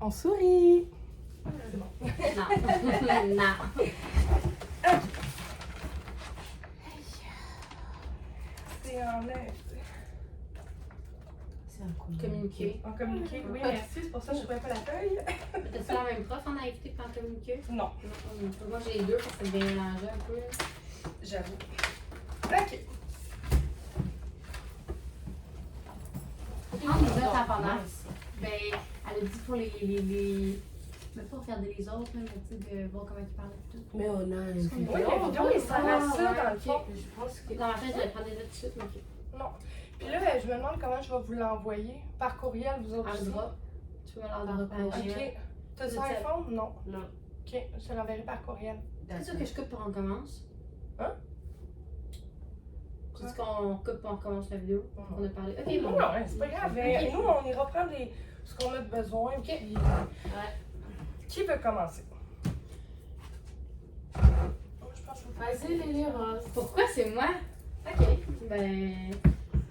On sourit. C'est bon. Non. Non. C'est en C'est un coup. Communiquer. en communiqué. Oui, merci, c'est pour ça que je ne trouvais pas la feuille. T'as-tu la même prof en AFT que en communiquer? Non, Non. Moi, j'ai les deux parce que c'est bien mélangé un peu. j'avoue. OK. Ah, mais là, Ah, pendant. nice. Ben, elle a dit pour les. Mais pas regarder les autres, mais tu sais, de voir comment ils parlent et tout. Mais on a une vidéo. Oui, la vidéo, il sert à ça ouais, dans le ok. fond. Je pense que... Dans ma tête, je vais prendre des notes tout de suite, mais ok. Non. Puis là, je me demande comment je vais vous l'envoyer. Par courriel, vous autres aussi. Ardra. Tu vas l'ordre Par par courriel. OK. T'as C'est ça ça. iPhone? Non. Non. OK, je te l'enverrai par courriel. C'est sûr que je coupe pour on commence. Hein? Tu dis qu'on coupe pour on recommence la vidéo. On a parlé. Ok, Non, bon. non, c'est pas grave. Ok. Nous, on ira prendre ce qu'on a besoin. Ok. Puis, Ouais. qui veut commencer? Je pense que je vais Vas-y, Lily Rose. Pourquoi c'est moi? Ok. Ben,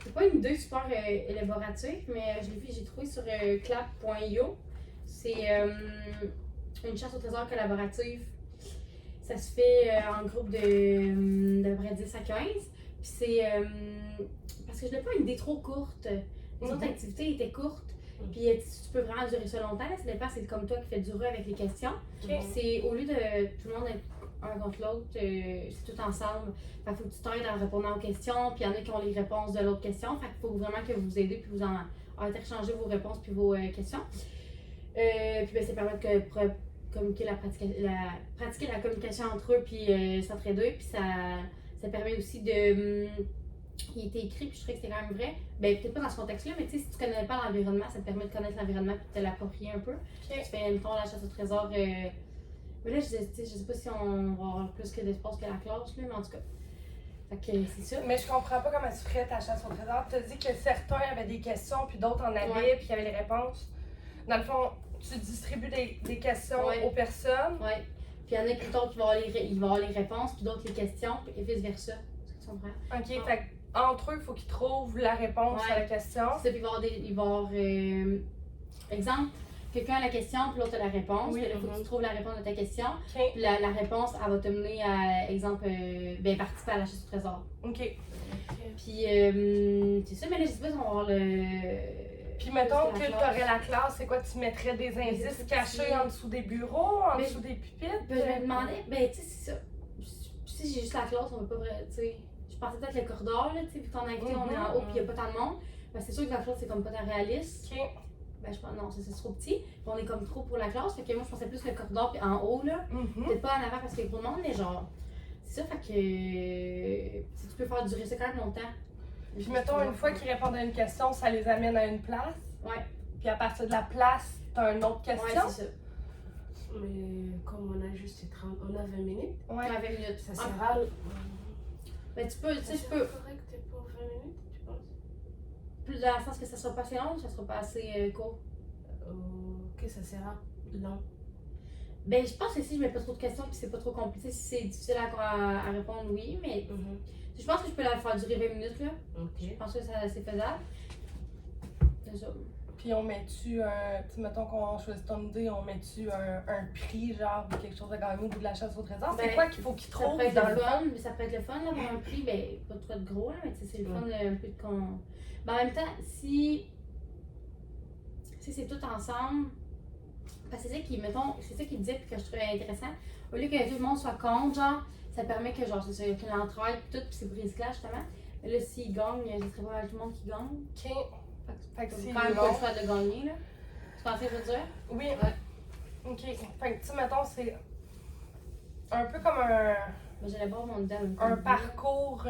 c'est pas une idée super élaborative, mais je l'ai vu, j'ai trouvé sur clap.io. C'est une chasse au trésor collaborative. Ça se fait en groupe d'à peu près 10 à 15. Puis c'est parce que je n'ai pas une idée trop courte. Les autres activités étaient courtes. Puis tu peux vraiment durer ça longtemps. Là, ça dépend, c'est comme toi qui fais durer avec les questions. OK. C'est au lieu de tout le monde être un contre l'autre, c'est tout ensemble. Fait qu'il faut que tu t'aides en répondant aux questions, puis il y en a qui ont les réponses de l'autre question. Fait qu'il faut vraiment que vous vous aidez, puis vous en interchangez vos réponses puis vos questions. Puis ben, ça permet pour communiquer pratiquer la communication entre eux, puis s'entraider. Puis ça permet aussi de. Il était écrit, puis je trouvais que c'était quand même vrai. Ben, peut-être pas dans ce contexte-là, mais tu sais, si tu connais pas l'environnement, ça te permet de connaître l'environnement puis de te l'approprier un peu. Tu fais, mettons, la chasse au trésor. Mais là, je sais pas si on va avoir plus que d'espace que la classe, là, mais en tout cas. Fait que c'est ça. Mais je comprends pas comment tu ferais ta chasse au trésor. Tu as dit que certains avaient des questions, puis d'autres en avaient, Ouais. puis qu'il y avait les réponses. Dans le fond, tu distribues des questions Ouais. aux personnes. Ouais. Puis il y en a qui d'autres qui vont avoir les réponses, puis d'autres les questions, et vice-versa. Est-ce que tu comprends? OK, Ouais. fait entre eux, il faut qu'ils trouvent la réponse Ouais. à la question. C'est ça, puis il va y avoir exemple, quelqu'un a la question, puis l'autre a la réponse. Oui, Puis là, il faut que tu trouves la réponse de ta question. OK. Puis la réponse, elle va te mener à, exemple, ben, participer à la chasse au trésor. OK. Puis c'est ça, mais là, je sais pas si on va avoir le. Puis mettons Plus que que tu la aurais la classe, c'est quoi? Tu mettrais des indices indices cachés petits. en dessous des bureaux, en Mais- dessous des pupitres? Ben, je me demandais, ben, tu sais, c'est ça. Si j'ai juste la classe, on va pas vrai, tu sais. Je pensais peut-être le corridor, là, tu sais, vu qu'on a invité, on est en haut, puis il n'y a pas tant de monde. Ben, c'est sûr que la classe, c'est comme pas tant réaliste. OK. Ben, je pense, non, c'est trop petit. Puis on est comme trop pour la classe. Fait que moi, je pensais plus le corridor, puis en haut, là. Mhm. Peut-être pas en avant parce qu'il y a trop de monde, mais genre. C'est ça, fait que. Si tu peux faire durer ça quand même longtemps. Puis mettons, une fois qu'ils répondent à une question, ça les amène à une place. Ouais, Puis à partir de la place, t'as une autre ouais, question. c'est ça. Mais comme on a juste 30, on a 20 minutes, Ouais. 20 minutes. ça Ah, sera... ben, tu peux, tu sais, je peux. correct pour 20 minutes, tu penses? Plus dans le sens que ça sera pas assez long ou ça sera pas assez court. Que ça sera long. Ben, je pense que si je mets pas trop de questions puis c'est pas trop compliqué, si c'est difficile à répondre, oui, mais je pense que je peux la faire durer 20 minutes, là. Ok. Je pense que c'est faisable. C'est ça. Puis on met-tu un. Tu sais, mettons qu'on choisit ton idée, on met-tu un prix, genre, ou quelque chose à gagner au bout de la chasse au trésor? C'est Ben, quoi qu'il faut qu'ils Ça trouvent peut être dans le le fun, mais ça peut être le fun, là, pour un prix, ben, pas trop de gros, là, mais tu sais, c'est le fun, un peu de con. Ben, en même temps, si c'est tout ensemble, parce que c'est ça qui, mettons, c'est ça qu'il disait, puis que je trouvais intéressant, au lieu que tout le monde soit contre, genre, ça permet que, genre, c'est ça, que l'entraide, puis tout, puis c'est brisé justement. Mais là, s'ils gagnent, ce serait pas mal tout le monde qui gagne. OK. Fait que C'est c'est quand même pas long. le choix de gagner, là. Tu pensais, je veux dire? Oui. Ouais. OK. Fait que, tu sais, mettons, c'est un peu comme un Ben, j'allais boire mon dame. parcours.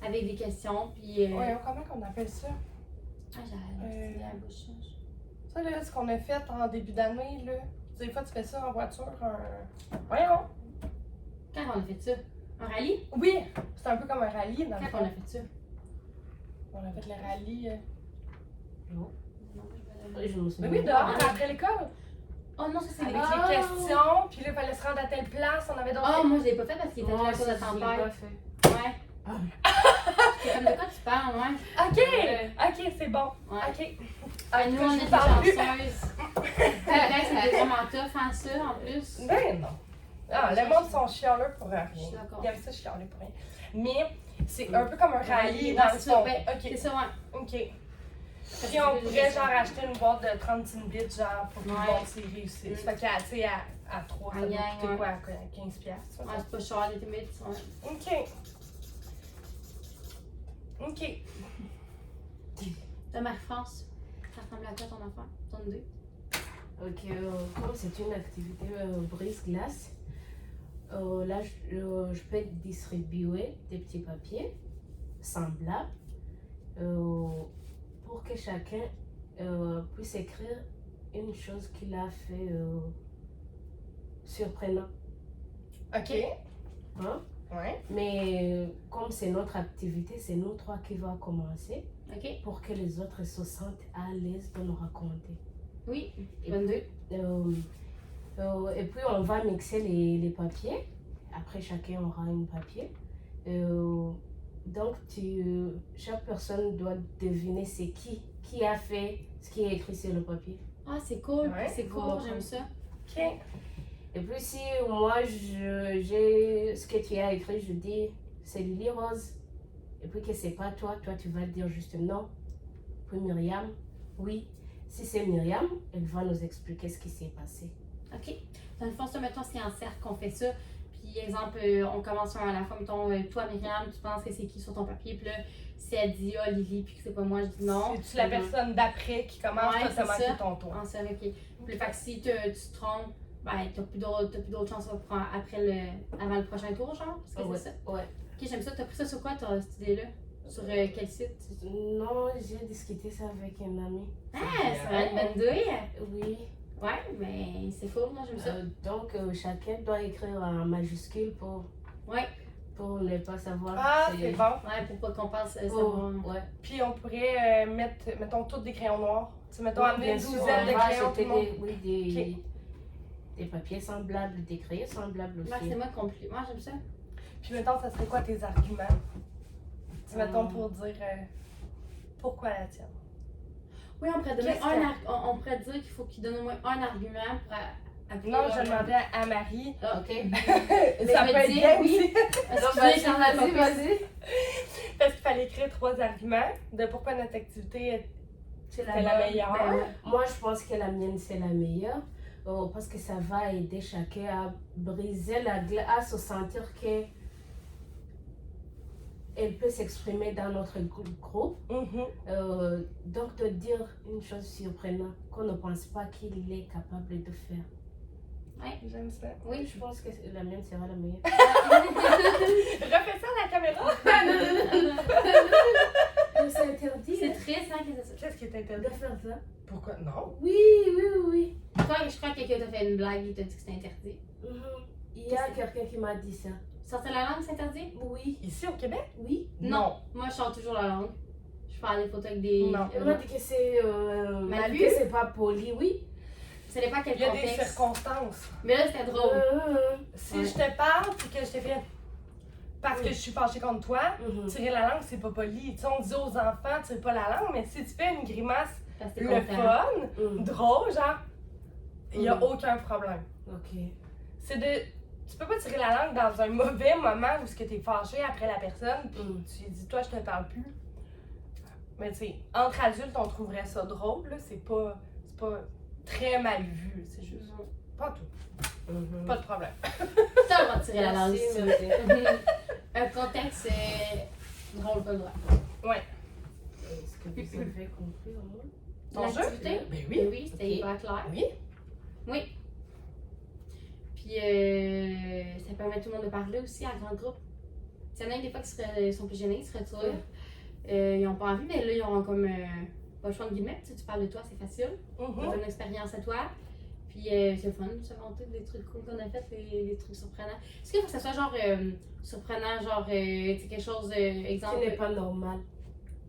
Avec des questions, puis. Ouais, comment qu'on appelle ça? Ah, j'ai la bouche. Ça, là, ce qu'on a fait en début d'année, là. Des fois, tu fais ça en voiture, Voyons! Quand on a fait ça? Un rallye? Oui! C'est un peu comme un rallye, dans le Quand fond. on a fait ça? On a fait le rallye. Non, Je me Mais souviens. oui, dehors, après l'école. Oh non, ça c'est Avec les les questions, puis là, il fallait se rendre à telle place, on avait d'autres. Oh, moi je l'ai pas fait parce qu'il était déjà à cause de tempête. fait. Ouais. Ah. C'est comme de quoi tu parles, ouais. Ok! Ouais. Ok, c'est bon. Ouais. Ok. Ah, nous, on je est vous des parle plus. chanceuses. ça, faire ça en plus. Ben non. Ah, le monde sont chialeux pour rien. Je suis d'accord. Ils aiment ça chialer pour rien. Mais c'est un peu comme un rallye Ouais, dans le c'est ça, fond. ouais. Ok. C'est ça, ouais. Ok. Puis on pourrait genre acheter une boîte de 30 bits genre pour que le Ouais. monde s'y réussisse. Fait que tu sais, à 3, ça En doit gang, coûter ouais. quoi? 15 piastres? Ouais, c'est pas cher, les limites. Ouais. Ok. Ok. De Marie-France, ça ressemble à quoi ton enfant? Ton idée? Ok, comme c'est une activité brise-glace, là je peux distribuer des petits papiers semblables pour que chacun puisse écrire une chose qu'il a fait surprenant. Ok. Hein? Ouais. Mais comme c'est notre activité, c'est nous trois qui va commencer Ok? pour que les autres se sentent à l'aise de nous raconter. Oui. Et Bonne puis, et puis on va mixer les papiers. Après chacun aura un papier. Donc chaque personne doit deviner c'est qui a fait ce qui est écrit sur le papier. Ah, c'est cool. Ouais, C'est cool, bon. j'aime ça. Ok. Et puis si moi j'ai ce que tu as écrit, je dis c'est Lily Rose. Et puis que c'est pas toi, tu vas dire juste non. Puis Myriam, oui. Si c'est Myriam, elle va nous expliquer ce qui s'est passé. Ok. Dans le fond, ça, mettons, c'est en cercle qu'on fait ça. Puis, exemple, on commence un à la fois. Mettons, toi, Myriam, tu penses que c'est qui sur ton papier. Puis là, si elle dit, ah, Lily, puis que c'est pas moi, je dis non. C'est-tu la personne d'après qui commence, Ouais, toi, t'as c'est manqué ça. ton tour. En cercle, ok. Puis, fait que si tu te trompes, ben, t'as plus d'autres chances avant le prochain tour, genre. Parce que Ouais. c'est ça. Ouais. Ok, j'aime ça. T'as pris ça sur quoi, cette idée-là? Sur quel site? Non, j'ai discuté ça avec un ami. Ah, ça va être bonne douille. Oui. Ouais, mais c'est cool, moi, j'aime ça. Donc chacun doit écrire en majuscule Ouais. pour ne pas savoir. Ah, c'est bon. Ouais, pour pas qu'on passe savoir. Ouais. Puis on pourrait mettre, mettons, toutes des crayons noirs. Tu sais, mettons, amener Bien une sûr, douzaine de on va crayons, tout acheter le monde. des papiers semblables, des crayons semblables aussi. Ouais, c'est moi complet. Moi, j'aime ça. Puis mettons, ça serait quoi tes arguments? Tu sais, mettons, pour dire pourquoi la tienne. Oui, on pourrait, donner Qu'est-ce on pourrait dire qu'il faut qu'il donne au moins un argument pour appuyer. Non, je demandais à Marie. Ah, ok. Ça je peut me être dis, bien oui. aussi. Vas-y. Parce qu'il fallait écrire 3 arguments de pourquoi notre activité C'est était la meilleure. Ben ouais. Moi, je pense que la mienne, c'est la meilleure. Parce que ça va aider chacun à briser la glace, à se sentir que elle peut s'exprimer dans notre groupe. Mhm. Donc, de dire une chose surprenante qu'on ne pense pas qu'il est capable de faire. J'aime ça. Oui. Je pense que la mienne sera la meilleure. Refais ça à la caméra. C'est interdit C'est triste, hein, que c'est ça. Qu'est-ce qui est de interdit? faire ça. Pourquoi? Non. Oui. Je crois que quelqu'un t'a fait une blague, il t'a dit que c'était interdit. Il y a quelqu'un qui m'a dit ça. Sortir la langue, c'est interdit? Oui. Ici au Québec? Oui. Non. Moi, je sors toujours la langue. Je fais des photos avec des. Non. Elle m'a dit que c'est Mal vu? que c'est pas poli, oui. Ça dépend quel Il y a des contexte. circonstances. Mais là, c'était drôle. Si Ouais. je te parle puis que je te fais parce que je suis fâchée contre toi, tirer la langue, c'est pas poli. Tu sais, on dit aux enfants, tire pas la langue, mais si tu fais une grimace Parce que t'es le content. fun, drôle, genre, il y a Mm. aucun problème. Ok. C'est de. Tu peux pas tirer la langue dans un mauvais moment où tu es fâché après la personne, puis tu lui dis, toi, je te parle plus. Mais tu sais, entre adultes, on trouverait ça drôle, là. C'est pas très mal vu, c'est juste. Pas tout. Pas de problème. T'as le droit de tirer la langue. Merci, si tu veux. merci. Un contexte drôle, pas le droit. Est-ce que vous avez compris au moins? Ton jeu? L'activité? Ben Oui, oui, c'était Ok. hyper clair. Oui. Oui. Puis ça permet à tout le monde de parler aussi en grand groupe. Il y en a des fois qui sont plus gênés, ils se retirent. Ils n'ont pas envie, mais là, ils ont comme pas le choix de guillemets. Tu parles de toi, c'est facile. Mhm. Ton expérience à toi. Puis c'est le fun de se monter des trucs cool qu'on a fait, des trucs surprenants. Est-ce qu'il faut que ça soit genre surprenant, genre tu sais, quelque chose, exemple. Ce n'est pas normal.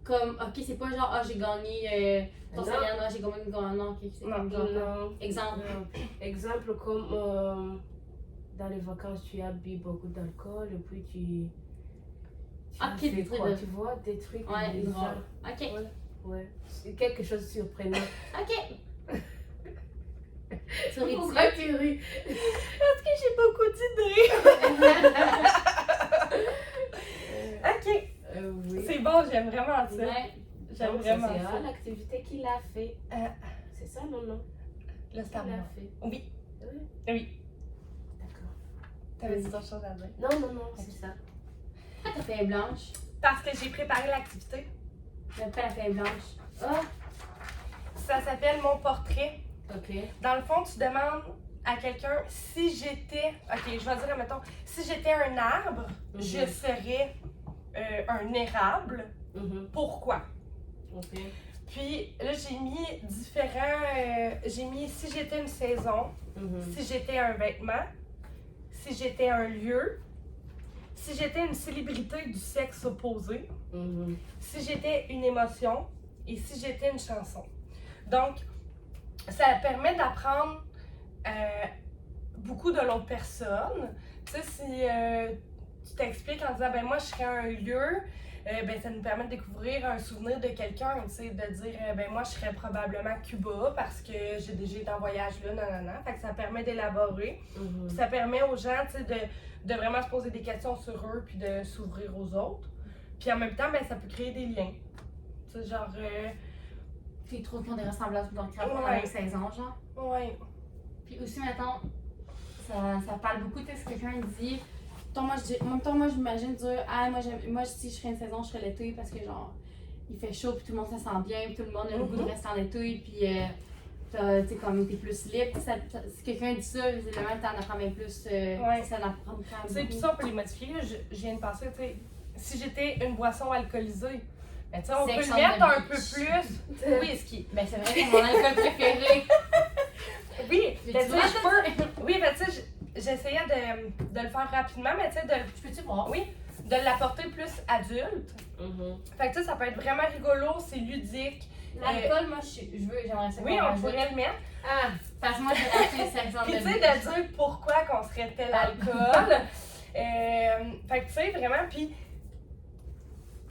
Comme, ok, c'est pas genre, ah j'ai gagné ton Non. salaire, non, j'ai gagné non, ok, c'est Non, comme genre. Non. Exemple. Exemple comme dans les vacances, tu as bu beaucoup d'alcool et puis tu Ok, as fait des trucs quoi, de- tu vois, des trucs Ouais, bizarres. drôle. Ok, Ouais. C'est quelque chose de surprenant. ok. Tu ris Pourquoi tu ris? Parce que j'ai beaucoup d'idées. Ok, Oui. c'est bon, j'aime vraiment ça. Ouais. J'aime Donc, vraiment c'est ça. l'activité qu'il a fait. C'est ça, non? Là, c'est Qu'il à moi. a fait. Oui, Oui. oui. D'accord. T'avais-tu d'autres choses à dire? Non, c'est ça. Pourquoi ta feuille blanche? Parce que j'ai préparé l'activité. J'aime pas la feuille blanche. Oh, Ça s'appelle mon portrait. ok. Dans le fond, tu demandes à quelqu'un si j'étais. Ok, je vais dire, mettons, si j'étais un arbre, je serais un érable. Pourquoi? Ok. Puis là, j'ai mis différents. J'ai mis si j'étais une saison, si j'étais un vêtement, si j'étais un lieu, si j'étais une célébrité du sexe opposé, si j'étais une émotion et si j'étais une chanson. Donc, ça permet d'apprendre beaucoup de l'autre personne. Tu sais, si tu t'expliques en disant, ben moi, je serais un lieu, ben ça nous permet de découvrir un souvenir de quelqu'un, tu sais, de dire, ben moi, je serais probablement Cuba parce que j'ai déjà été en voyage là, nanana. Fait que ça permet d'élaborer. Puis ça permet aux gens, tu sais, de vraiment se poser des questions sur eux puis de s'ouvrir aux autres. Puis en même temps, ben ça peut créer des liens. Tu sais, genre... Puis ils trouvent qu'ils ont des ressemblances donc ils Ouais. dans la même saison, genre. ouais. Puis aussi, mettons, ça parle beaucoup, tu sais, si quelqu'un dit. En même temps, moi, j'imagine dire, ah, moi, si je serais une saison, je serais l'été parce que, genre, il fait chaud, puis tout le monde se sent bien, puis tout le monde a le goût de rester en été, puis, tu sais, comme t'es plus libre. Si quelqu'un dit ça, visiblement, t'en apprends même plus. Ça en apprend quand Tu sais, même puis beaucoup. ça, on peut les modifier. Là. Je viens de penser, tu sais, si j'étais une boisson alcoolisée, ben, tu sais, on peut Sex le on mettre the un peu beach. plus whisky. Ben, c'est vrai que c'est mon alcool préféré. Oui, J'ai ben, tu dit, sais, je peux. Oui, ben, tu sais, j'essayais de le faire rapidement, mais tu sais, Je peux-tu voir? oui, de l'apporter plus adulte. Fait que tu sais, ça peut être vraiment rigolo, c'est ludique. L'alcool, moi, j'aimerais ça. Oui, qu'on on rajoute. pourrait le mettre. Ah, Parce que moi, j'ai acheté 500 Puis tu sais, de de dire pourquoi qu'on serait tel alcool. Fait que tu sais, vraiment, puis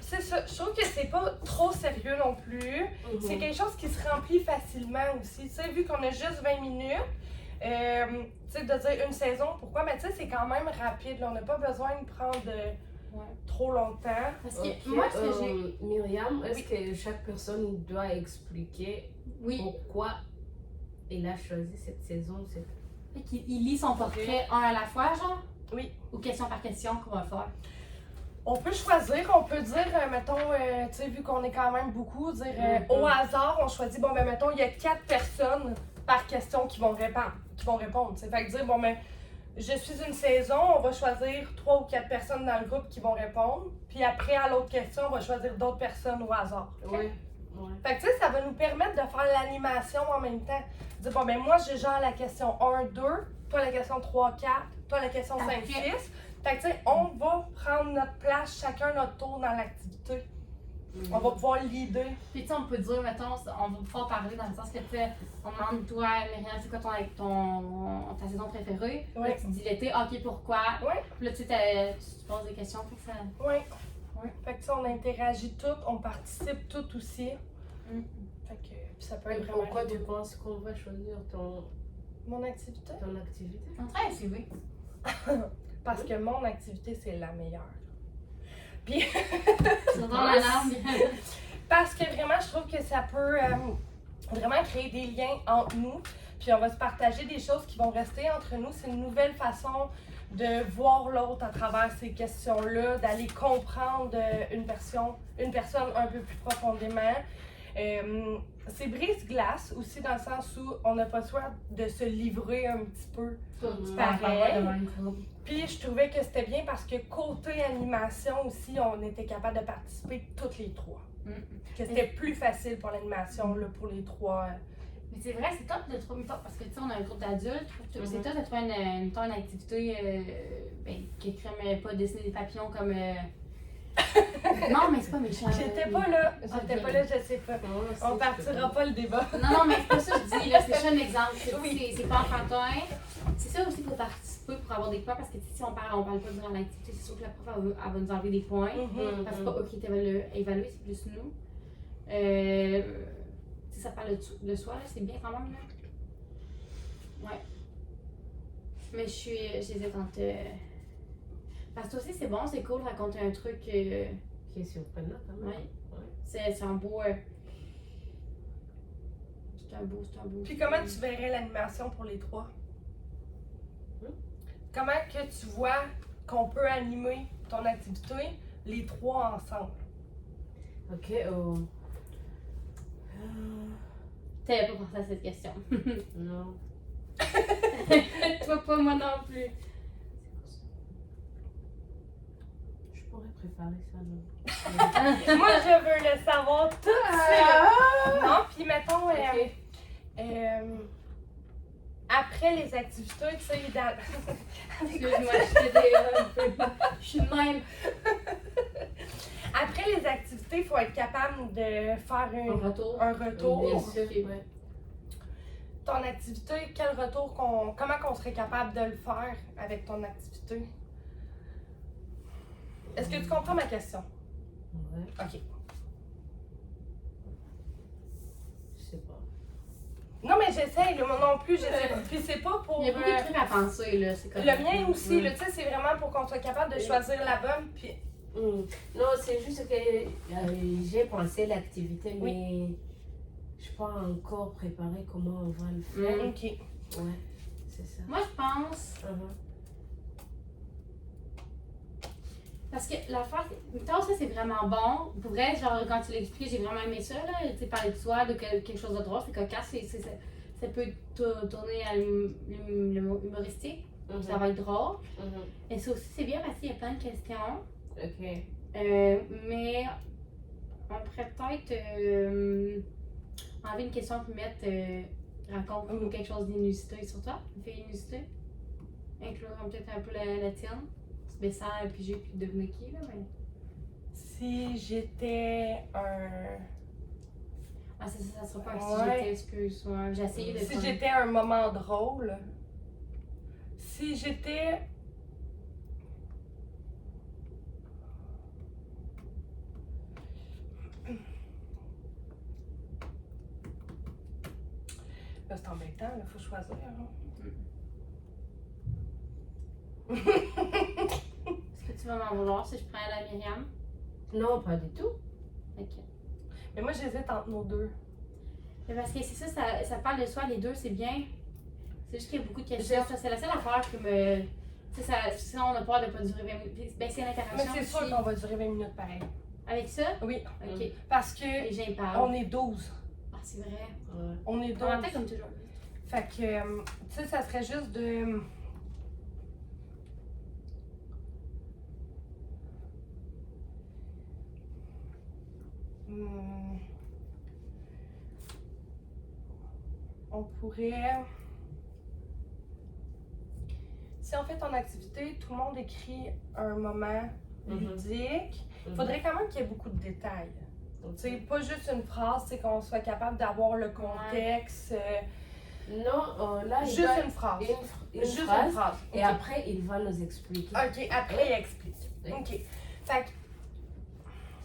c'est ça, je trouve que c'est pas trop sérieux non plus. C'est quelque chose qui se remplit facilement aussi. Tu sais, vu qu'on a juste 20 minutes, tu sais, de dire une saison, pourquoi? Mais tu sais, c'est quand même rapide. Là. On n'a pas besoin de prendre trop longtemps. Parce que ok. moi, ce que j'ai. Myriam, est-ce que chaque personne doit expliquer Oui, pourquoi elle a choisi cette saison? fait qu'il lit son portrait un à la fois, genre? Oui. Ou question par question qu'on va faire. On peut choisir, on peut dire, mettons, tu sais, vu qu'on est quand même beaucoup, dire au hasard, on choisit, bon, ben, mettons, il y a 4 personnes par question qui vont répondre. C'est fait que dire, bon, ben, je suis une saison, on va choisir 3 ou 4 personnes dans le groupe qui vont répondre. Puis après, à l'autre question, on va choisir d'autres personnes au hasard. Oui. Fait que, tu sais, ça va nous permettre de faire l'animation en même temps. Dire, bon, ben, moi, j'ai genre la question 1, 2, toi, la question 3, 4, toi, la question 5, Parfait. 6. Fait que, tu sais, on va prendre notre place, chacun notre tour dans l'activité. On va pouvoir l'idée. Puis, tu sais, on peut dire, mettons, on va pouvoir parler dans le sens que, tu sais, on demande, toi, Myriam, c'est quoi ta saison préférée? Ouais. Là, tu dis l'été, ok, pourquoi? Ouais. Puis là, tu te poses des questions pour ça. Oui. Ouais. Fait que, tu sais, on interagit toutes, on participe toutes aussi. Fait que, puis ça peut être vraiment. Pourquoi tu rigolo. penses qu'on va choisir Mon activité? ton activité? On travaille à CV. Parce que mon activité, c'est la meilleure. Puis. C'est dans la langue. Parce que vraiment, je trouve que ça peut vraiment créer des liens entre nous. Puis on va se partager des choses qui vont rester entre nous. C'est une nouvelle façon de voir l'autre à travers ces questions-là, d'aller comprendre une personne un peu plus profondément. C'est brise-glace aussi dans le sens où on n'a pas le choix de se livrer un petit peu. Pareil. devant une groupe. Puis je trouvais que c'était bien parce que côté animation aussi, on était capable de participer toutes les 3. Que c'était plus facile pour l'animation, là, pour les 3. Mais c'est vrai, c'est top de trouver, parce que tu sais, on a un groupe d'adultes, c'est top de trouver une activité qui crée pas dessiner des papillons comme. Non, mais c'est pas méchant. J'étais pas là, Ok. je sais pas. On partira pas le débat. Non, mais c'est pas ça que je dis, là, c'est juste un exemple. Oui. C'est pas enfantin. C'est ça aussi pour participer, pour avoir des points, parce que si on parle pas durant l'activité, c'est sûr que la prof, elle va nous enlever des points. Parce que c'est pas eux qui est évalué, c'est plus nous. Si ça parle de soi, là, c'est bien quand même. Là. Mais j'hésite entre. Parce que toi aussi, c'est bon, c'est cool de raconter un truc. Qui est surprenant quand même. Ouais. Ouais. C'est un beau. C'est un beau. Puis comment tu verrais l'animation pour les trois? Comment que tu vois qu'on peut animer ton activité, les trois ensemble? Ok, T'avais pas pensé à cette question. non. Toi, pas moi non plus. Je pourrais préparer ça, non? Moi, je veux le savoir tout de suite. Non, puis mettons, Ok. après les activités, tu sais, Excuse-moi, je t'ai dit un peu. Je suis de même. après les activités, il faut être capable de faire Un retour. un retour. Bien sûr, Ok. ouais. Ton activité, quel retour comment qu'on serait capable de le faire avec ton activité? Est-ce que tu comprends ma question? Ouais, OK. je sais pas. Non, mais j'essaye, moi non plus, j'essaie. Puis c'est pas pour. Il y a beaucoup de trucs à penser, là. C'est comme... Le mien aussi, Ouais. là, tu sais, c'est vraiment pour qu'on soit capable de choisir la bonne. Puis. Non, c'est juste que j'ai pensé l'activité, Oui. mais je n'ai pas encore préparé comment on va le faire. OK. Ouais, c'est ça. Moi, je pense. Parce que l'affaire, mettons, ça c'est vraiment bon. Pour vrai, genre, quand tu l'expliques, j'ai vraiment aimé ça, là. Tu sais, parler de soi, de quelque chose de drôle, c'est cocasse, ça peut tourner à l'humoristique, ça va être drôle. Et ça aussi, c'est bien parce qu'il y a plein de questions. Ok. Mais on pourrait peut-être enlever une question pour mettre raconte quelque chose d'inusité sur toi, une fille inusité. Inclure peut-être un peu la tienne. Tu baisses et puis j'ai pu devenir qui, là, mais. Si j'étais un. Ah, ça sera pas un Ouais. si j'étais, excuse-moi. J'ai essayé de Si prendre- j'étais un moment drôle. Si j'étais. Là, c'est embêtant, il faut choisir. Hein. Est-ce que tu vas m'en vouloir si je prends la Myriam? Non, pas du tout. Ok. Mais moi, j'hésite entre nos deux. Mais parce que c'est ça parle de soi, les deux, c'est bien. C'est juste qu'il y a beaucoup de questions. Ça, c'est la seule affaire qui me. Tu sais, sinon on a peur de pas durer 20 minutes. Ben, c'est Mais l'interaction. c'est sûr aussi. qu'on va durer 20 minutes pareil. Avec ça? Oui. Ok. Parce que Les gens parlent. on est 12. Ah, c'est vrai. Ouais. On est 12. On entend comme toujours. Fait que, tu sais, ça serait juste de. On pourrait. Si on fait ton activité, tout le monde écrit un moment ludique. Il faudrait quand même qu'il y ait beaucoup de détails. Tu sais, pas juste une phrase, c'est qu'on soit capable d'avoir le contexte. Non, là, il Juste va une phrase. une Juste phrase. une phrase. Et après, il va nous expliquer. Ok, après il explique. Oui. Ok. Fait que,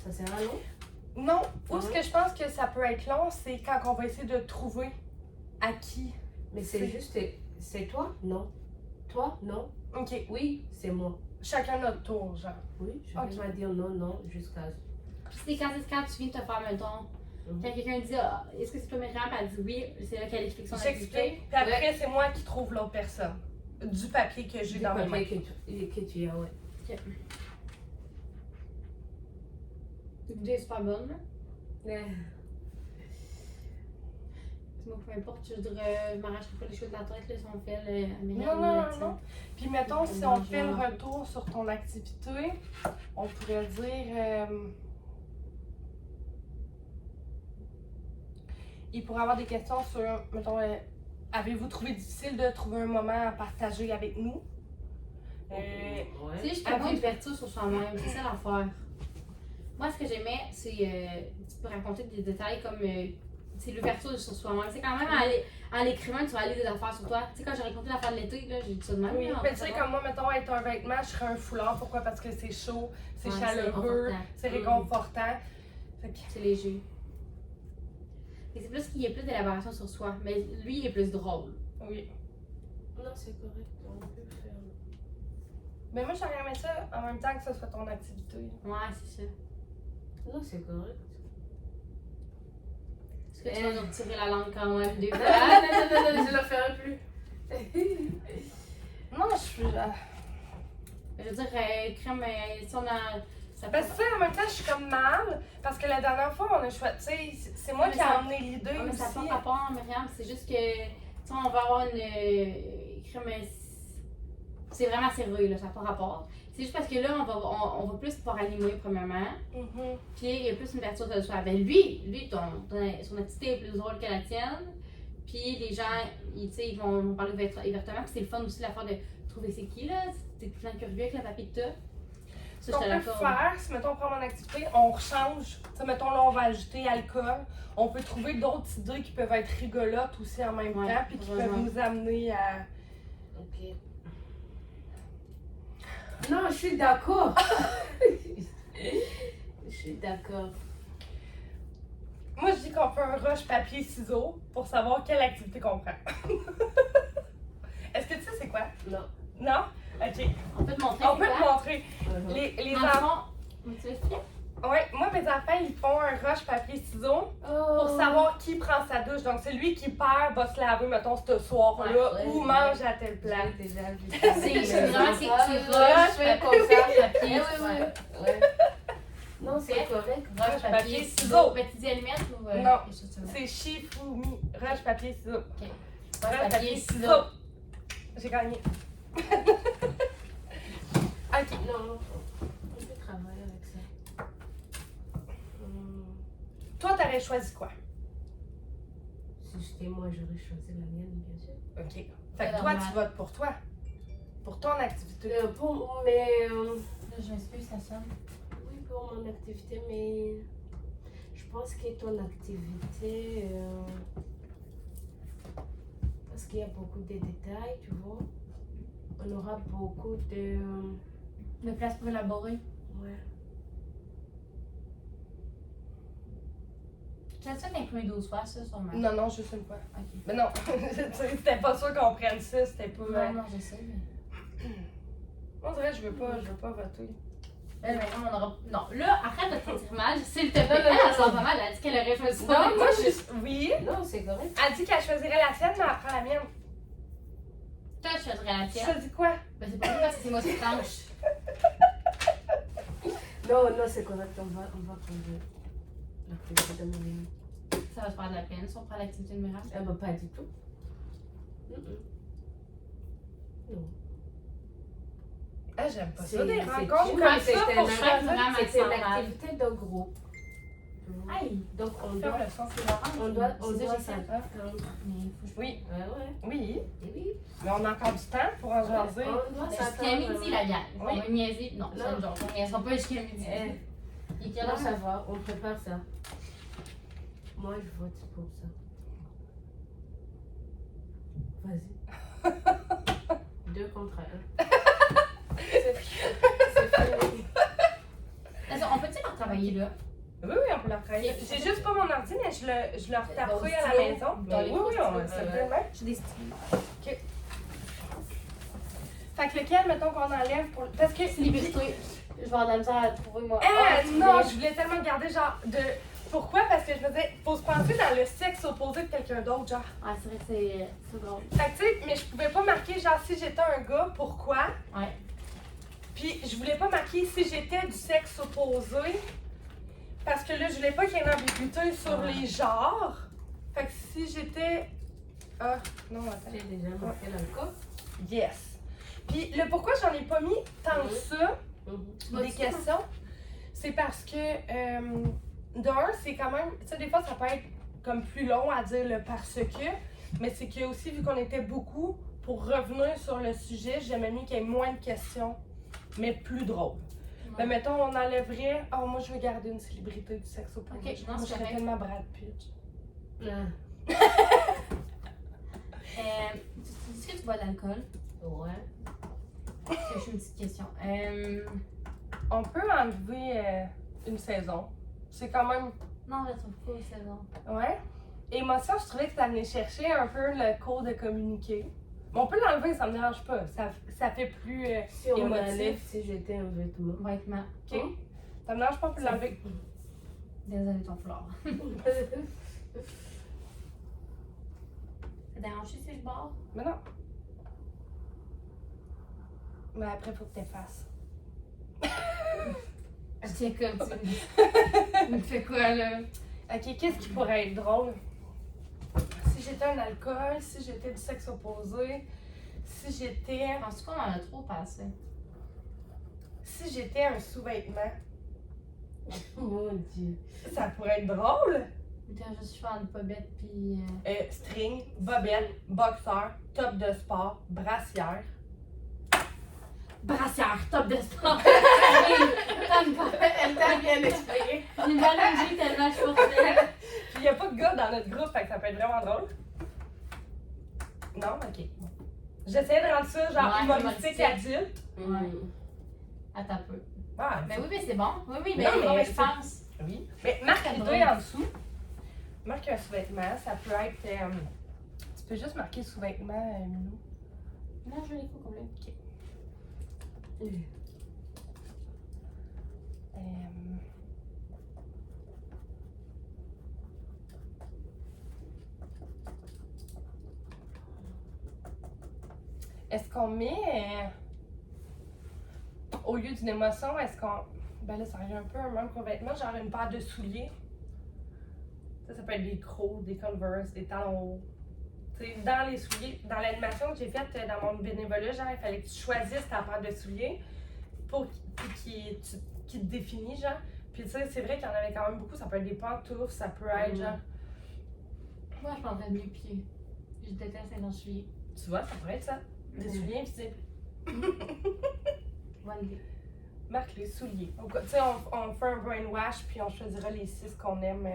Ça sert à nous? non, où ce que je pense que ça peut être long, c'est quand on va essayer de trouver à qui. Mais c'est juste, c'est toi? Non. Toi? Non. Ok, Oui, c'est moi. chacun notre tour, genre. Oui, je Ok. vais pas dire non, non, jusqu'à. Puis c'est quand tu viens de te faire, mettons, quand quelqu'un dit ah, est-ce que c'est toi Myriam? Elle dit oui, c'est là qu'elle explique son activité. J'explique, puis après c'est moi qui trouve l'autre personne. Du papier que j'ai Du dans mes mains. papier que tu as, ouais. L'idée est super bonne, là. Ouais. Moi, peu importe, je m'arracherai pas les cheveux de la tête, là, si on fait le Myriam. Non. Puis mettons, si on fait le retour sur ton activité, on pourrait dire. Il pourrait y avoir des questions sur, mettons, avez-vous trouvé difficile de trouver un moment à partager avec nous? Tu Ouais. sais, je te vois une ouverture sur soi-même, c'est ça l'affaire. Moi, ce que j'aimais, c'est tu peux raconter des détails comme c'est l'ouverture sur soi-même. C'est quand même en l'écrivant, tu vas aller des affaires sur toi. Tu sais, quand j'ai raconté l'affaire de l'été, là, j'ai dit ça de même. Oui, là, mais tu sais, comme moi, mettons, être un vêtement, je serais un foulard. Pourquoi? Parce que c'est chaud, c'est Ouais, chaleureux, c'est réconfortant. Fait que- C'est léger. Et c'est plus qu'il y a plus d'élaboration sur soi. Mais lui, il est plus drôle. Oui. Non, c'est correct, on peut le faire. Mais moi, j'aurais aimé ça en même temps que ça soit ton activité. Ouais, c'est ça. Non, c'est correct. Est-ce que tu vas nous retirer la langue quand même des fois? Ah, non, je ne le ferai plus. Non, je suis. Je veux dire, crème, si on a. Ça Parce que tu sais, en même temps, je suis comme mal. Parce que la dernière fois, on a choisi. Tu sais, c'est moi Mais qui ai ça- emmené l'idée Ouais, mais aussi. ça n'a pas rapport, Myriam. C'est juste que, tu sais, on va avoir une crème. C'est vraiment sérieux, là, ça n'a pas rapport. C'est juste parce que là, on va plus pouvoir animer, premièrement. Mhm. Puis il y a plus une ouverture de soi. Ben lui son activité est plus drôle que la tienne. Puis les gens, tu sais, ils vont parler ouvertement. Puis c'est le fun aussi, l'affaire de trouver c'est qui, là. T'es tout le temps curieux avec le papier que t'as. Ce Ça, qu'on je peut te l'accorde. faire, si mettons on prend mon activité, on rechange. Tu sais, mettons là, on va ajouter alcool. On peut trouver d'autres idées qui peuvent être rigolotes aussi en même Ouais, temps, puis qui peuvent vraiment. nous amener à. Ok. Non, je suis d'accord. Je suis d'accord. Moi, je dis qu'on fait un rush papier-ciseaux pour savoir quelle activité qu'on prend. Est-ce que tu sais c'est quoi? Non. Non? Ok. On peut te montrer. On c'est peut te quoi? montrer. Les Dans le enfants. fond, tu veux expliquer? Ouais, moi, mes enfants, ils font un rush papier-ciseaux pour savoir qui prend sa douche. Donc, celui qui perd va se laver, mettons, ce soir-là, Ouais, ou ouais. mange à telle J'ai place. déjà vu. C'est vraiment, c'est rush, fais comme ça, papier. Eh oui, ouais. Non, c'est correct. Rush, papier, papier, ciseaux. ciseaux. Mais tu dis allumette ou Non. quelque chose de ça? C'est Shifumi. Rush papier-ciseaux. Rush, Rush papier, ciseaux. J'ai gagné. Ok. Non, on peut travailler avec ça. Toi, t'aurais choisi quoi? Si j'étais moi, j'aurais choisi la mienne, bien sûr. Ok. Fait que toi, tu votes pour toi. Pour ton activité. Je m'excuse, ça sonne. Oui, pour mon activité, mais je pense que ton activité, parce qu'il y a beaucoup de détails, tu vois, on aura beaucoup de... De place pour élaborer. Ouais. Tu as ça imprimé 12 fois, ça, sûrement? Non, non, juste une fois. Ok. Mais non, c'était pas sûr qu'on prenne ça, c'était pas. Non, non, je sais, mais. On dirait que je veux pas voter. Mais on aura. Non, là, arrête de te dire mal, s'il te plaît. Non, non, non, Elle sent pas mal, elle a dit qu'elle aurait choisi ça. Non, moi, je. Oui. Non, c'est correct. Elle dit qu'elle choisirait la sienne, mais elle prend la mienne. Toi, je choisirais la Tu tienne. choisis quoi? Ben, c'est pas vrai, parce que c'est moi qui tranche. Non, non, c'est correct, on va prendre l'activité de Myriam. Ça va te faire de la peine si on prend l'activité de Myriam. Ah bah pas du tout. Non. Ah, j'aime pas C'est- ça, des c'est- rencontres tu comme vois, ça c'était pour un- choisir. vraiment C'est une sans mal. activité de groupe. Aïe! Donc on Faire doit, le son. C'est Laurent. on doit C'est ça, s'attendre. Mais faut que je. Oui, Ouais. oui. Et oui. Mais on a encore du temps pour en jaser. On doit Jusqu'à s'attendre. midi, la gang. Oui. On va niaiser. Non, c'est Non. une joke. On niaisera pas jusqu'à midi. Eh, Il est quelle non, heure? ça va, on prépare ça. Moi, je vote pour ça. Vas-y. 2 contre 1. C'est fini. On peut-tu leur travailler là? Oui, oui, on peut leur travailler. J'ai juste pas mon ordi, mais je leur taperai à la stylo, maison. dans les Oui, oui, on va stylos, se ouais. le mettre. J'ai des styles. Fait que lequel, mettons qu'on enlève pour. Parce que. C'est liberté. Je vais avoir de la misère à trouver moi. Non, je voulais tellement garder genre de. Pourquoi? Parce que je me disais, faut se penser dans le sexe opposé de quelqu'un d'autre, genre. Ah, c'est vrai que c'est drôle. Fait que tu sais, mais je pouvais pas marquer genre si j'étais un gars, pourquoi? Ouais. Puis je voulais pas marquer si j'étais du sexe opposé. Parce que là, je voulais pas qu'il y ait une ambiguïté sur les genres. Fait que si j'étais. Ah, non, attends. J'ai déjà marqué dans le cas. Yes. Puis le pourquoi j'en ai pas mis tant que ça, des questions, c'est parce que, d'un, c'est quand même, tu sais, des fois ça peut être comme plus long à dire le parce que, mais c'est que aussi, vu qu'on était beaucoup, pour revenir sur le sujet, j'aimais mieux qu'il y ait moins de questions, mais plus drôles. Mais mettons, on enlèverait, oh, moi je veux garder une célébrité du sexe opposé. Ok, non, Moi, je c'est serais correct. tellement Brad Pitt. Tu dis que tu bois d'alcool? Ouais. Je suis une petite question. On peut enlever une saison. C'est quand même. Non, je la trouve pas, c'est bon. Ouais. Émotion, je trouvais que ça venait chercher un peu le cours de communiquer. On peut l'enlever, ça me dérange pas. Ça fait plus Si on émotif. enlève, si j'étais un vêtement. Vêtements. Ok? Ça me dérange pas, on peut l'enlever. Désolé, ton foulard. Ça dérange si je barre? Mais non. Mais après, faut que t'effaces. Je tiens comme tu me fais quoi là? Ok, qu'est-ce qui pourrait être drôle? Si j'étais un alcool, si j'étais du sexe opposé, si j'étais. Penses-tu qu'on en a trop passé? Si j'étais un sous-vêtement, Mon Dieu. ça pourrait être drôle. Quand je suis faire une bobette puis. String, bobette, boxeur, top de sport, brassière. Brassière, top de sport! Elle t'a bien expliqué. J'ai mal agi tellement je suis forcée. Puis y a pas de gars dans notre groupe, fait que ça peut être vraiment drôle. Non? Ok. Bon. J'essayais de rendre ça genre Ouais, humoristique humoristique. adulte. Ouais. Attends un peu. Ah, Mais oui, mais c'est bon. Oui, oui, mais, Non, mais je c'est- pense. oui. Mais marque C'est une drôle. deuil en dessous. Marque un sous-vêtement, ça peut être. Tu peux juste marquer sous-vêtement, Minou. Non, je l'ai complet. Euh, Est-ce qu'on met, au lieu d'une émotion, est-ce qu'on. Ben là, ça revient un peu un même qu'au vêtement, genre une paire de souliers. Ça peut être des crocs, des Converse, des talons hauts. Tu sais, dans les souliers, dans l'animation que j'ai faite dans mon bénévolat, genre, il fallait que tu choisisses ta paire de souliers pour qui te définit, genre. Puis tu sais, c'est vrai qu'il y en avait quand même beaucoup. Ça peut être des pantoufles, ça peut être genre. Moi, je prendrais mes pieds. Je déteste les souliers. Tu vois, ça pourrait être ça. Des souliers invisibles. Bonne idée. Marque les souliers. Tu sais, on fait un brainwash puis on choisira les 6 qu'on aime.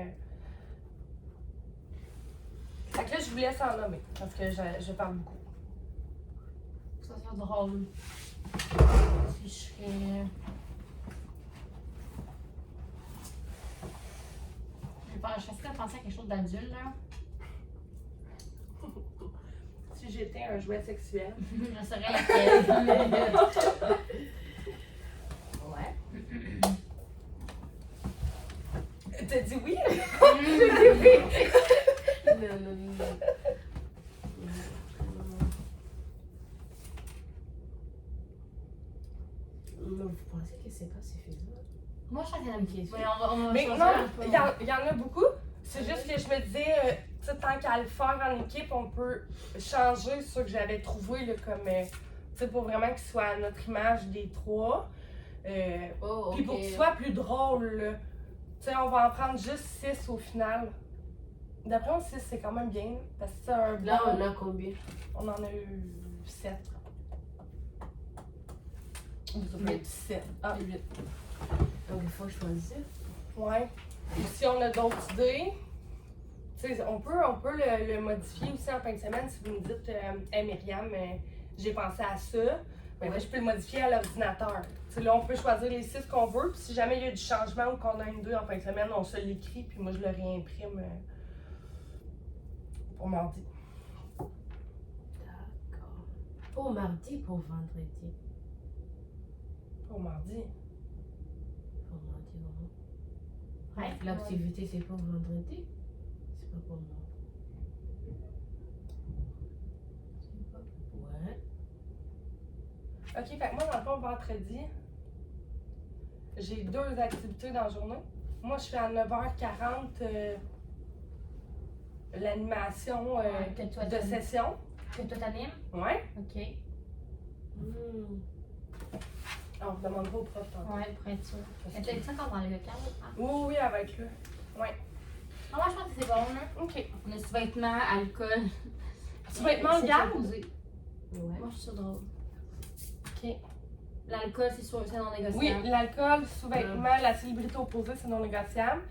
Fait que là, je vous laisse en nommer parce que je parle beaucoup. Ça serait drôle. Si je serais. Je serais de penser à quelque chose d'adulte, là. Si j'étais un jouet sexuel. Je serais laquelle. Ouais. T'as dit oui? Non, non, non. Mais vous pensez que c'est pas suffisant? Moi, je crois qu'il y en a beaucoup. Ok. Mais on va Mais choisir non, un peu. il y en a beaucoup. C'est juste que je me disais, tu sais, tant qu'à le faire en équipe, on peut changer ce que j'avais trouvé là, comme, tu sais, pour vraiment qu'il soit à notre image des 3. Oh, ok. Puis pour qu'il soit plus drôle, là. Tu sais, on va en prendre juste 6 au final. D'après moi, 6 c'est quand même bien, parce que c'est un Là, bon- on a combien? on en a eu 7. Ça peut être 7. Ah, 8. Donc, il faut choisir. Ouais. Ou si on a d'autres idées, tu sais, on peut le modifier aussi en fin de semaine si vous me dites, hey Myriam, j'ai pensé à ça. Ben, moi, je peux le modifier à l'ordinateur. Tu sais, là, on peut choisir les 6 qu'on veut, puis si jamais il y a du changement ou qu'on a une 2 en fin de semaine, on se l'écrit, puis moi, je le réimprime pour mardi. D'accord. Pour mardi, pour vendredi. Pour mardi. Pour mardi, vraiment. Ouais. L'activité, c'est pour vendredi? C'est pas pour moi. Ouais. Ok, fait que moi, dans le fond, vendredi, j'ai 2 activités dans la journée. Moi, je fais à 9h40 l'animation Ouais, que toi, de t'animes. session. Que toi t'animes? Ouais. Ok. On demandera au prof tantôt. Ouais, pour être sûr. Mais t'as dit ça encore dans le local? Hein? Oui, oui, avec lui. Ah, moi, je pense que c'est bon, là. Ok. On a sous-vêtements, alcool. Sous-vêtements, C'est garde? opposé. Ouais. Moi, je suis drôle. Ok. L'alcool, c'est sûr, c'est non négociable. Oui, l'alcool, sous-vêtements, la célébrité opposée, c'est non négociable.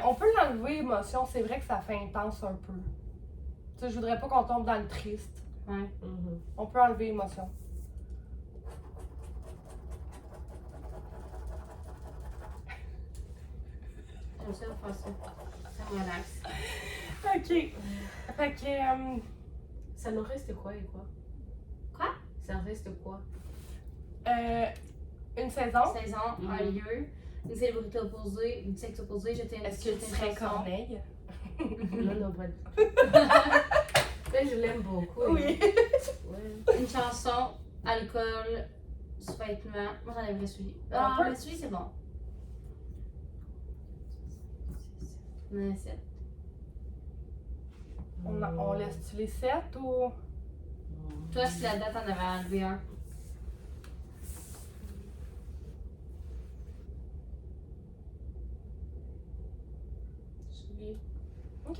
On peut l'enlever, émotion. C'est vrai que ça fait intense un peu. Tu sais, je voudrais pas qu'on tombe dans le triste. Ouais. On peut enlever émotion. Comme ça, on fait ça. Ça me relaxe. Ok. Fait que, Ça nous reste quoi et quoi? Ça reste quoi? Une saison. Saison, un lieu, une célébrité opposée, une sexe opposé, jeter une Est-ce que tu serais Corneille? Non, pas du tout. Mais je l'aime beaucoup. Oui. Ouais. Une chanson, alcool, sous-vêtements. Moi, j'en aimerais souliers. Ah, peu. le soulier, c'est bon. On en a 7. On laisse-tu les 7 ou. Toi, si la date en avait enlevé un. Ok.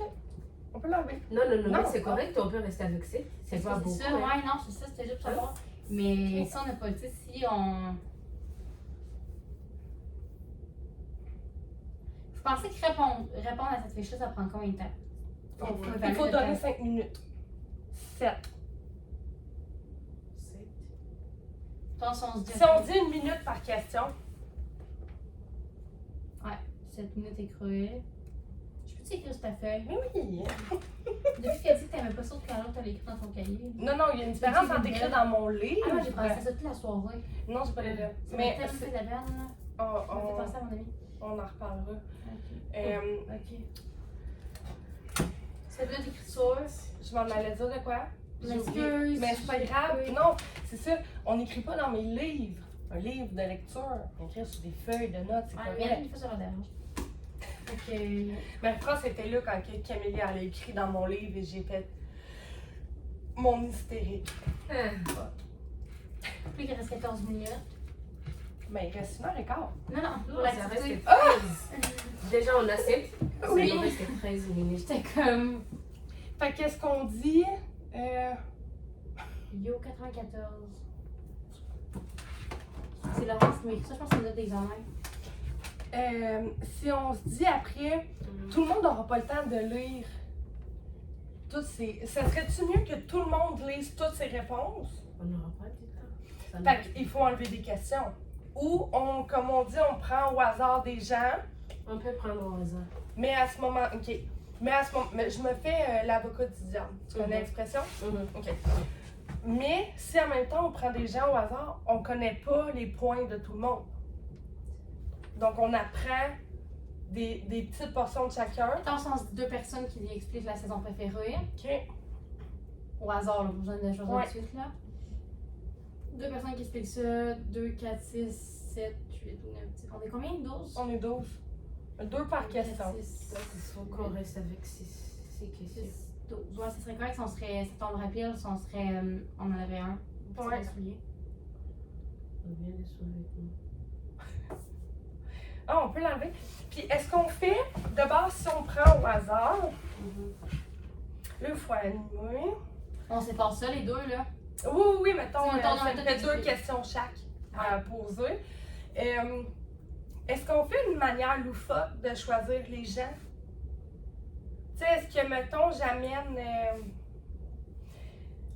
On peut l'enlever. Non, Non, mais c'est pas. correct, on peut rester avec ça. C'est pas beaucoup. ça, ouais, non, c'est ça, c'était juste pour savoir. Mais si on n'a pas dit, si on. Vous pensez que répondre à cette fiche-là, ça prend combien de temps? Il faut donner 5 minutes. 7. Pense, on se dit. Si on dit 1 minute par question. 7 minutes écrouées. Je peux t'écrire sur ta feuille? Mais oui. Depuis que tu as dit que t'aimais pas ça tout à l'heure, t'as écrit dans ton cahier. Non, non, il y a une différence entre écrire dans mon livre. Ah, moi, j'ai pensé à ça toute la soirée. Non, j'ai pas les deux. Ça m'a Mais tellement fait de la peine, là. Ça m'a fait penser à mon ami. on en reparlera. Ok. Ok. C'est de d'écriture. Je m'en allais dire de quoi? J'ai oublié. M'excuse. Mais c'est pas grave. Oui. Non, c'est ça. On n'écrit pas dans mes livres. Un livre de lecture. On écrit sur des feuilles de notes, c'est Ouais, pas mais vrai. une fois, ça leur dérange. Ok. Ma phrase était là quand Camélie elle a écrit dans mon livre et j'ai fait mon hystérique. Plus qu'il reste 14 minutes. Mais il reste 1h15. Non, non, pour Ça reste l'activité. 13. Déjà, on a 7. Oui. Il reste 13 minutes. J'étais comme. Fait qu'est-ce qu'on dit? Yo 94. C'est Laurence qui m'a écrit ça, je pense que c'est une note d'examen. Si on se dit après, tout le monde n'aura pas le temps de lire toutes ces. Ça serait-tu mieux que tout le monde lise toutes ces réponses? On n'aura pas du temps. Fait qu'il faut enlever des questions. Ou, comme on dit, on prend au hasard des gens, On peut prendre au hasard. mais à ce moment. Ok. Mais à ce moment. Mais je me fais l'avocat du diable. Tu connais Mhm. l'expression? Mhm. Ok. Mais si en même temps on prend des gens au hasard, on connaît pas les points de tout le monde. Donc on apprend des petites portions de chacun. Dans le sens de deux personnes qui lui expliquent la saison préférée. Ok. Au hasard, là, pas besoin de choisir Ouais. tout de suite, là. Deux personnes qui expliquent ça. 2, 4, 6, 7, 8, 9, 10. On est combien? 12? On est 12. 2 par question. 6, Il faut qu'on reste avec 6 questions. 12. Ouais, ça serait correct si on serait. Ça tomberait pile si on serait. On en avait un. Sur Ouais. les souliers. On vient de sous-vêtements. Ah, on peut l'enlever. Puis est-ce qu'on fait, de base, si on prend au hasard, là, il faut animer. On sépare ça, les deux, là. Oui, mettons, Si, mettons, ça on a fait tout 2 expliqué. questions chaque à poser. Est-ce qu'on fait une manière loufoque de choisir les gens? Tu sais, est-ce que, mettons, j'amène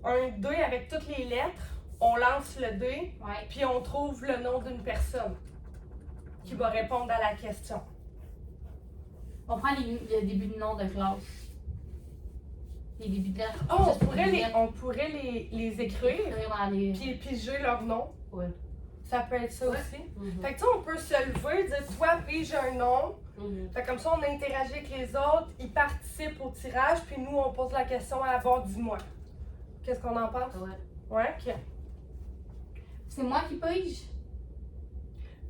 un dé avec toutes les lettres, on lance le dé, Ouais. puis on trouve le nom d'une personne qui va répondre à la question. On prend le début de nom de classe. Les débuts de lettres. Oh, Juste pour les lettres. on pourrait les écrire, Écrire dans les. puis piger leur nom. Ouais. Ça peut être ça Ouais. aussi. Mhm. Fait que tu sais, on peut se lever, dire toi, pige un nom. Mhm. Fait que comme ça, on interagit avec les autres, ils participent au tirage, puis nous, on pose la question à avoir, dis-moi. Qu'est-ce qu'on en pense? Ouais. Ouais, ok. C'est moi qui pige.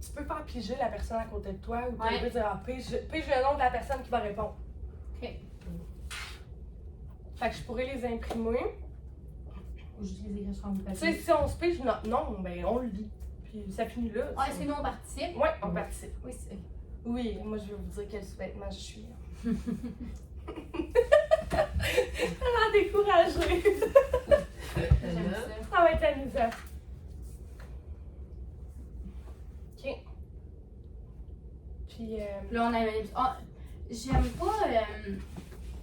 Tu peux faire piger la personne à côté de toi ou tu Ouais. peux dire pige le nom de la personne qui va répondre. Ok. Fait que je pourrais les imprimer. Ou je les écris sur mon Tu sais, papier. si on se pige non, ben on le lit. Puis ça finit là. Ah, est-ce que nous on participe? Ouais, on participe. Oui, c'est. Oui, moi je vais vous dire quel sous-vêtement je suis. Elle a découragée. J'aime ça. Ça va être amusant. Ok. Puis, Là, on avait. Ah, j'aime pas.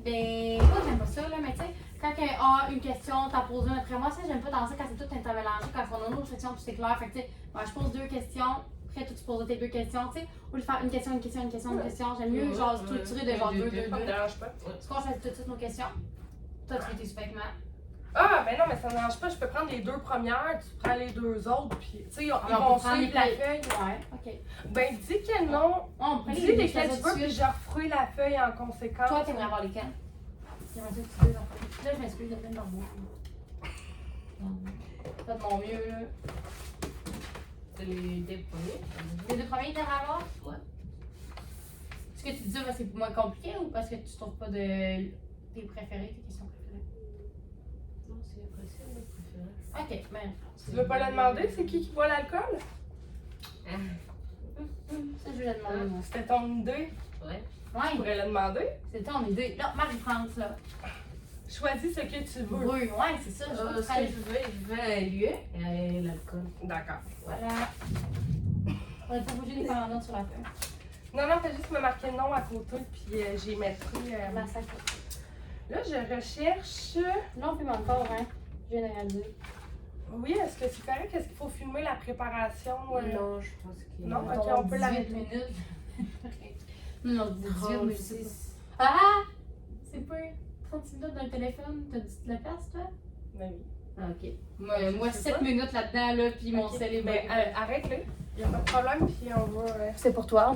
Ben, pas que j'aime pas ça, là, mais tu sais, quand il y a une question, t'as posé une après moi, ça, j'aime pas dans ça quand c'est tout intermélangé, quand on a une autre section, puis c'est clair. Fait que, tu sais, moi, je pose 2 questions, après, toi, tu poses tes 2 questions, tu sais, au lieu de faire une question, j'aime mieux, genre, structurer de genre 2, 2, 2. ça me dérange pas. Est-ce qu'on choisit tout de suite nos questions? Toi, tu fais tes sous-vêtements. Ah, ben non, mais ça ne dérange pas. Je peux prendre les 2 premières, tu prends les 2 autres, puis tu sais, ils on vont peut prendre suivre la les- feuille. Ouais, ok. Ben, dis quel nom. On prend Dis les lesquels tu choisis veux, tout de puis suite. je refouille la feuille en conséquence. Toi, t'aimerais avoir lesquels? J'aimerais ça que tu dises en fait. Là, je m'excuse, il y a plein de barbeaux. Pas de mon mieux, là. C'est les deux premiers. Les 2 premiers, t'aimerais avoir? Ouais. Est-ce que tu dis ça parce que c'est moins compliqué ou parce que tu trouves pas de tes préférés, tes questions préférées? Non, c'est après ça, mes préférés. Ok, ben. Tu veux pas la demander, c'est qui boit l'alcool? Ça, je vais la demander, moi. C'était ton idée. Ouais. Tu Ouais, pourrais la demander. c'est ton idée. Là, Marie-France, là. Choisis ce que tu veux. Oui, ouais, c'est ça. Ce que je veux un lieu et l'alcool. D'accord. Voilà. On va pas bouger les pendants sur la feuille. Non, non, fais juste me marquer le nom à côté, puis j'y mettrai. La sac. Là, je recherche. Là, on filme encore, hein. Je viens de réaliser. Oui, est-ce que c'est correct? Est-ce qu'il faut filmer la préparation? Non, je pense que. Non, ok, on peut 18 l'arrêter. minutes. Non, 18, mais je sais pas. 36. Ah! C'est pas 30 minutes d'un téléphone. T'as dit de la place, toi? Ben oui. Ah, ok. Je Moi sais 7 pas. minutes là-dedans, là, puis mon Ok. cell est Ben, bon. arrête-le. Il n'y a pas de problème, puis on va. C'est pour toi.